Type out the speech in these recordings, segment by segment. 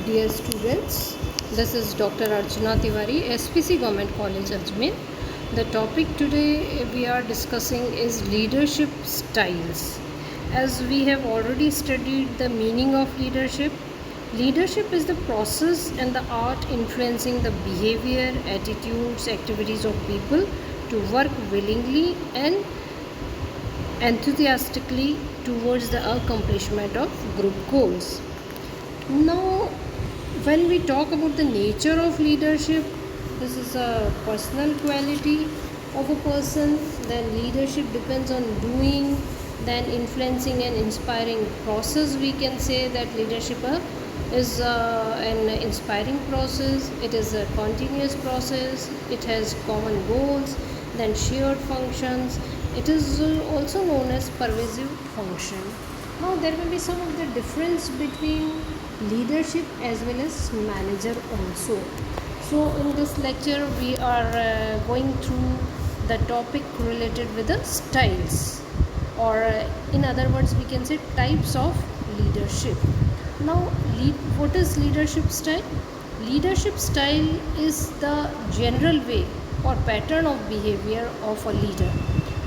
Dear students, this is Dr. Archana Tiwari, SPC Government College, Ajmer. The topic today we are discussing is leadership styles. As we have already studied the meaning of leadership, leadership is the process and the art influencing the behavior, attitudes, activities of people to work willingly and enthusiastically towards the accomplishment of group goals. Now, when we talk about the nature of leadership, this is a personal quality of a person. Then leadership depends on doing, then influencing and inspiring process. We can say that leadership is an inspiring process. It is a continuous process. It has common goals, then shared functions. It is also known as pervasive function. Now there may be some of the difference between leadership as well as manager also. So in this lecture we are going through the topic related with the styles, or in other words we can say types of leadership. Now what is leadership style? Leadership style is the general way or pattern of behavior of a leader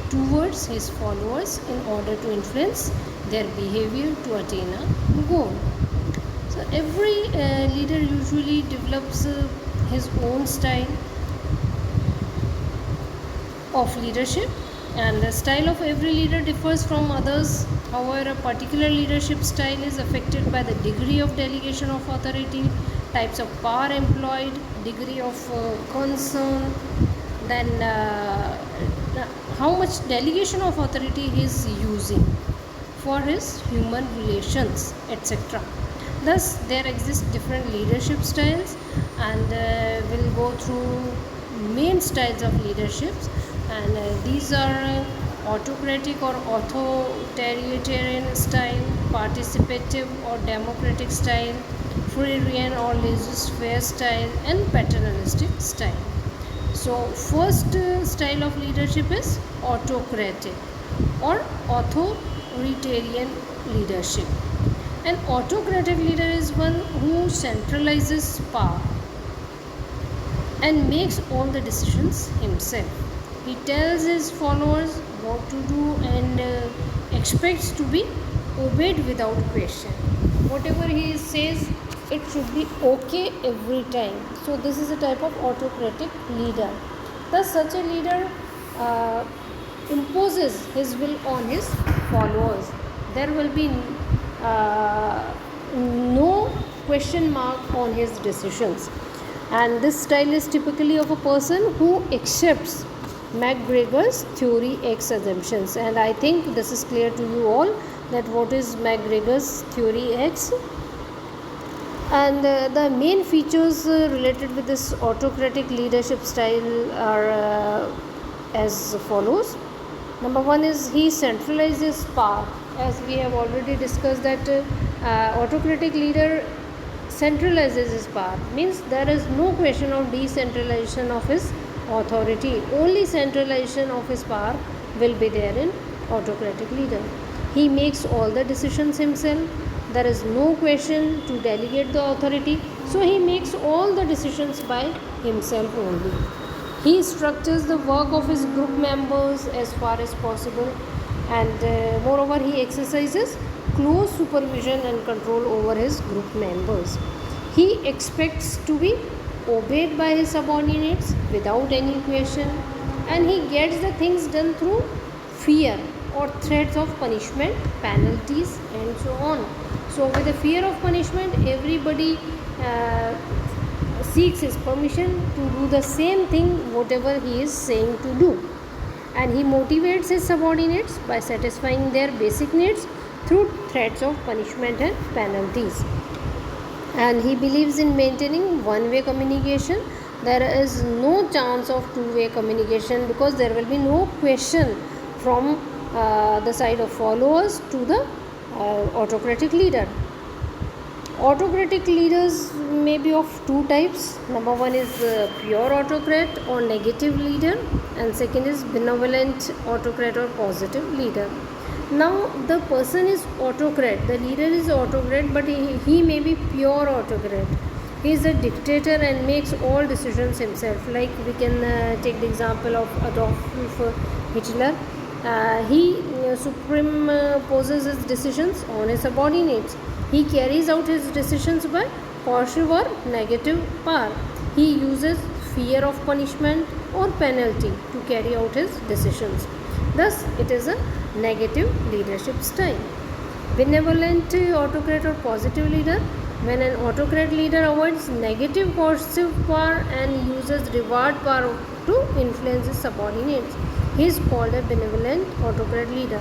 towards his followers in order to influence their behavior to attain a goal. So every leader usually develops his own style of leadership, and the style of every leader differs from others. However, a particular leadership style is affected by the degree of delegation of authority, types of power employed, degree of concern, then how much delegation of authority he is using for his human relations, etc. Thus, there exist different leadership styles, and we'll go through main styles of leaderships. And these are autocratic or authoritarian style, participative or democratic style, free rein or laissez-faire style, and paternalistic style. So, first style of leadership is autocratic or authoritarian leadership. An autocratic leader is one who centralizes power and makes all the decisions himself. He tells his followers what to do and expects to be obeyed without question. Whatever he says, it should be okay every time. So this is a type of autocratic leader. Thus such a leader imposes his will on his followers. There will be no question mark on his decisions, and this style is typically of a person who accepts McGregor's theory X assumptions. And I think this is clear to you all that what is McGregor's theory X. And the main features related with this autocratic leadership style are as follows. Number one is he centralizes power. As we have already discussed that autocratic leader centralizes his power, means there is no question of decentralization of his authority. Only centralization of his power will be there in autocratic leader. He makes all the decisions himself. There is no question to delegate the authority, so he makes all the decisions by himself only. He structures the work of his group members as far as possible, and moreover he exercises close supervision and control over his group members. He expects to be obeyed by his subordinates without any question, and he gets the things done through fear or threats of punishment, penalties, and so on. So with the fear of punishment, everybody seeks his permission to do the same thing whatever he is saying to do. And he motivates his subordinates by satisfying their basic needs through threats of punishment and penalties. And he believes in maintaining one-way communication. There is no chance of two-way communication, because there will be no question from the side of followers to the autocratic leader. Autocratic leaders may be of two types. Number one is pure autocrat or negative leader, and second is benevolent autocrat or positive leader. Now the person is autocrat, the leader is autocrat, but he may be pure autocrat. He is a dictator and makes all decisions himself. Like we can take the example of Adolf Hitler. He superimposes his decisions on his subordinates. He carries out his decisions by coercive or negative power. He uses fear of punishment or penalty to carry out his decisions. Thus, it is a negative leadership style. Benevolent autocrat or positive leader. When an autocrat leader avoids negative coercive power and uses reward power to influence his subordinates, he is called a benevolent autocrat leader.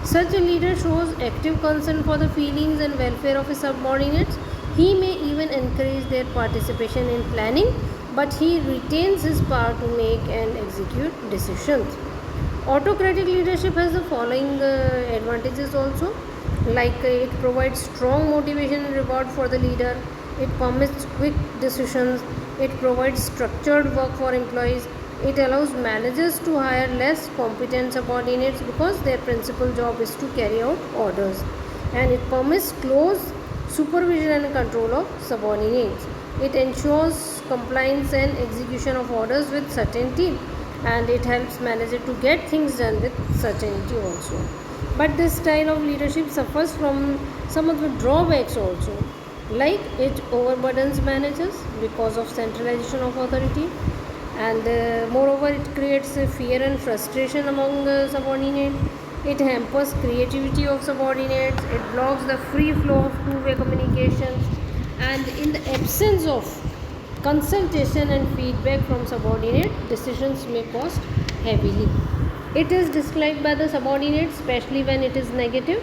Such a leader shows active concern for the feelings and welfare of his subordinates. He may even encourage their participation in planning, but he retains his power to make and execute decisions. Autocratic leadership has the following advantages also, like it provides strong motivation and reward for the leader, it permits quick decisions, it provides structured work for employees, it allows managers to hire less competent subordinates because their principal job is to carry out orders, and it permits close supervision and control of subordinates. It ensures compliance and execution of orders with certainty, and it helps manager to get things done with certainty also. But this style of leadership suffers from some of the drawbacks also, like it overburdens managers because of centralization of authority, and moreover it creates fear and frustration among subordinates. It hampers creativity of subordinates, it blocks the free flow of two-way communications, and in the absence of consultation and feedback from subordinate, decisions may cost heavily. It is disliked by the subordinates, especially when it is negative,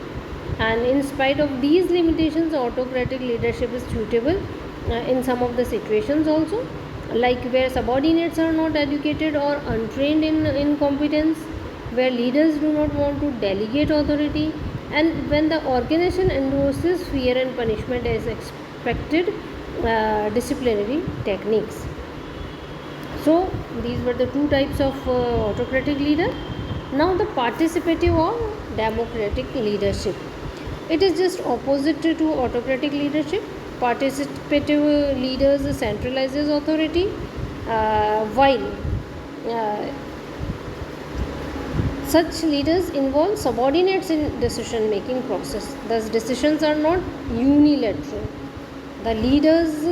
and in spite of these limitations, autocratic leadership is suitable in some of the situations also, like where subordinates are not educated or untrained in competence, where leaders do not want to delegate authority, and when the organization endorses fear and punishment as expected disciplinary techniques. So these were the two types of autocratic leader. Now the participative or democratic leadership. It is just opposite to autocratic leadership. Participative leaders centralizes authority, while such leaders involve subordinates in decision making process. Thus decisions are not unilateral. The leaders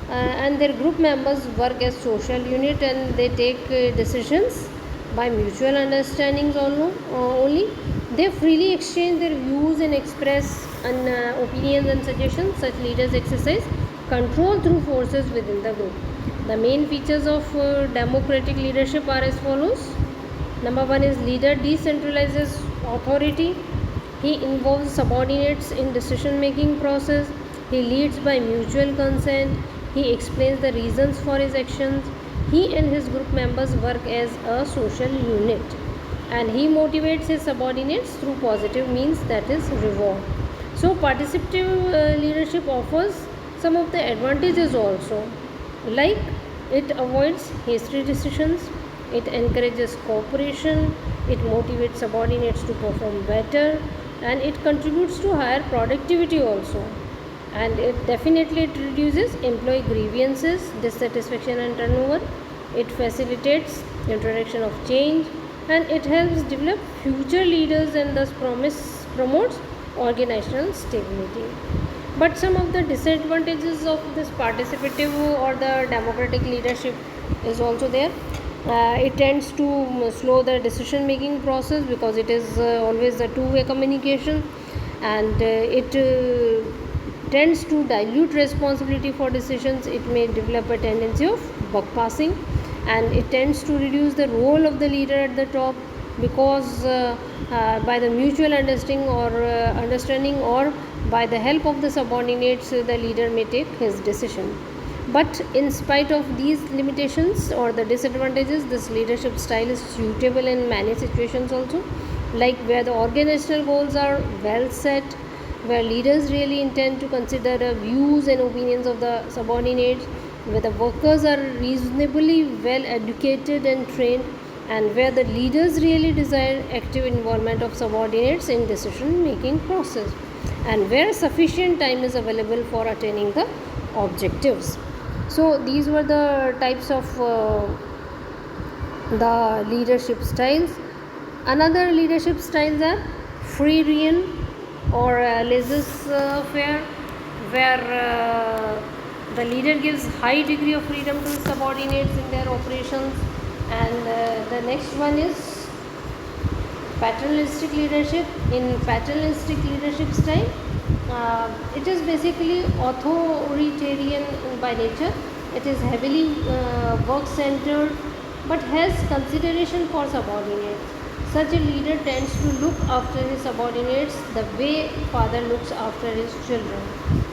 and their group members work as social unit, and they take decisions by mutual understandings only. They freely exchange their views and express opinions and suggestions. Such leaders exercise control through forces within the group. The main features of democratic leadership are as follows. Number one is leader decentralizes authority. He involves subordinates in decision making process. He leads by mutual consent. He explains the reasons for his actions. He and his group members work as a social unit, and he motivates his subordinates through positive means, that is reward. So participative leadership offers some of the advantages also, like it avoids hasty decisions, it encourages cooperation, it motivates subordinates to perform better, and it contributes to higher productivity also, and it definitely it reduces employee grievances, dissatisfaction and turnover. It facilitates introduction of change, and it helps develop future leaders, and thus promotes organizational stability. But some of the disadvantages of this participative or the democratic leadership is also there. It tends to slow the decision making process because it is always a two-way communication, and it tends to dilute responsibility for decisions. It may develop a tendency of buck passing, and it tends to reduce the role of the leader at the top, because by the mutual understanding or by the help of the subordinates, the leader may take his decision. But in spite of these limitations or the disadvantages, this leadership style is suitable in many situations also, like where the organizational goals are well set, where leaders really intend to consider the views and opinions of the subordinates, where the workers are reasonably well educated and trained, and where the leaders really desire active involvement of subordinates in decision making process, and where sufficient time is available for attaining the objectives. So these were the types of the leadership styles. Another leadership styles are free rein or laissez-faire, where the leader gives high degree of freedom to subordinates in their operations. And the next one is paternalistic leadership. In paternalistic leadership style, it is basically authoritarian by nature. It is heavily work centered but has consideration for subordinates. Such a leader tends to look after his subordinates the way father looks after his children.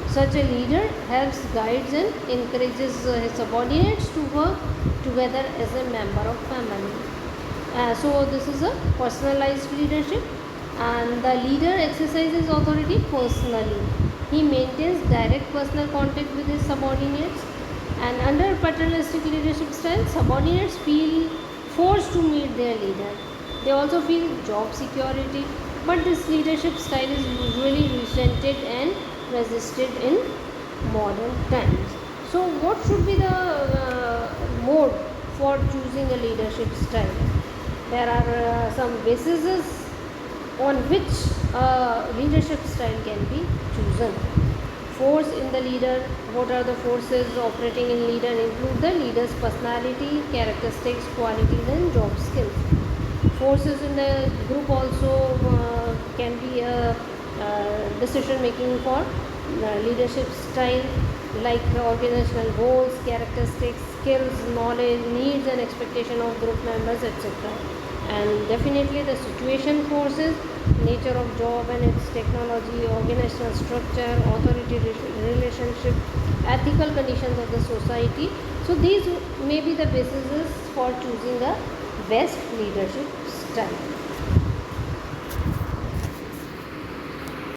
Such a leader helps, guides, and encourages his subordinates to work together as a member of family. So this is a personalized leadership, and the leader exercises authority personally. He maintains direct personal contact with his subordinates, and under paternalistic leadership style, subordinates feel forced to meet their leader. They also feel job security, but this leadership style is usually resented and resisted in modern times. So what should be the mode for choosing a leadership style? There are some bases on which leadership style can be chosen. Force in the leader. What are the forces operating in leader? Include the leader's personality, characteristics, qualities, and job skills. Forces in the group also can be a decision making for leadership style, like organizational goals, characteristics, skills, knowledge, needs and expectation of group members, etc. And definitely the situation forces, nature of job and its technology, organizational structure, authority relationship, ethical conditions of the society. So these may be the basis for choosing the best leadership style.